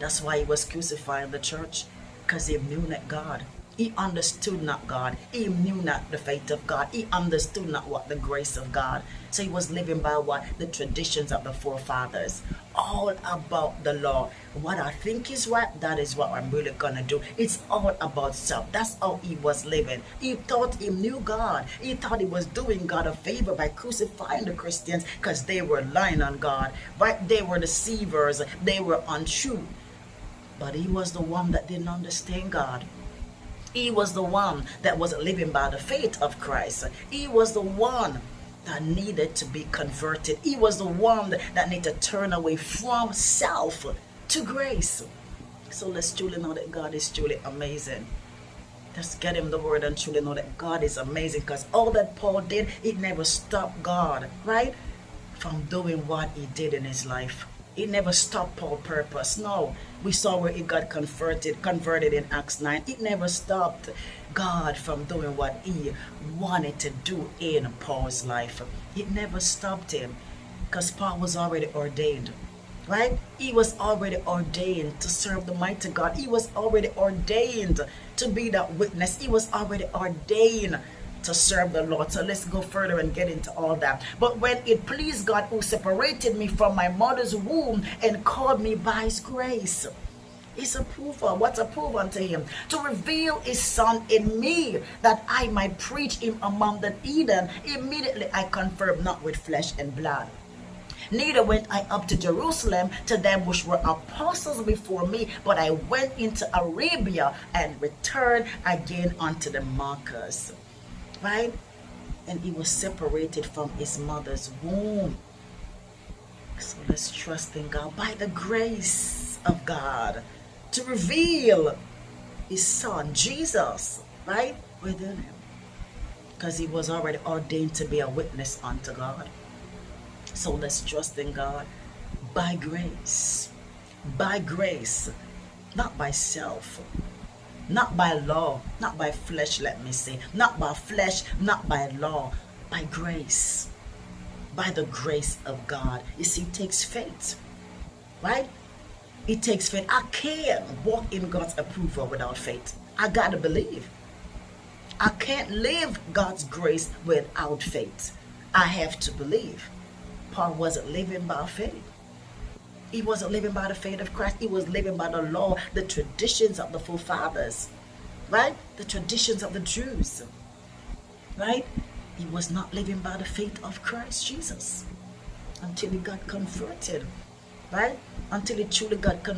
That's why he was crucified in the church, because he knew not God. He understood not God. He knew not the faith of God. He understood not what the grace of God. So he was living by what? The traditions of the forefathers. All about the law. What I think is right, that is what I'm really gonna do. It's all about self. That's how he was living. He thought he knew God. He thought he was doing God a favor by crucifying the Christians because they were lying on God. Right? They were deceivers. They were untrue. But he was the one that didn't understand God. He was the one that wasn't living by the faith of Christ. He was the one that needed to be converted. He was the one that needed to turn away from self to grace. So let's truly know that God is truly amazing. Let's get him the word and truly know that God is amazing, because all that Paul did, it never stopped God, right, from doing what he did in his life. It never stopped Paul's purpose. No, we saw where he got converted in Acts 9. It never stopped God from doing what he wanted to do in Paul's life. It never stopped him, because Paul was already ordained, right? He was already ordained to serve the mighty God. He was already ordained to be that witness. He was already ordained to serve the Lord. So let's go further and get into all that. But when it pleased God, who separated me from my mother's womb and called me by his grace. His approval. What's approval unto him? To reveal his son in me, that I might preach him among the heathen. Immediately I confirmed, not with flesh and blood. Neither went I up to Jerusalem to them which were apostles before me, but I went into Arabia and returned again unto Damascus. Right? And he was separated from his mother's womb. So let's trust in God by the grace of God to reveal his son Jesus, right, within him, because he was already ordained to be a witness unto God. So let's trust in God by grace, not by self, not by law, not by flesh, let me say. Not by flesh, not by law, by grace. By the grace of God. You see, it takes faith, right? It takes faith. I can't walk in God's approval without faith. I gotta believe. I can't live God's grace without faith. I have to believe. Paul wasn't living by faith. He wasn't living by the faith of Christ. He was living by the law, the traditions of the forefathers, right? The traditions of the Jews, right? He was not living by the faith of Christ Jesus until he got converted, right? Until he truly got converted.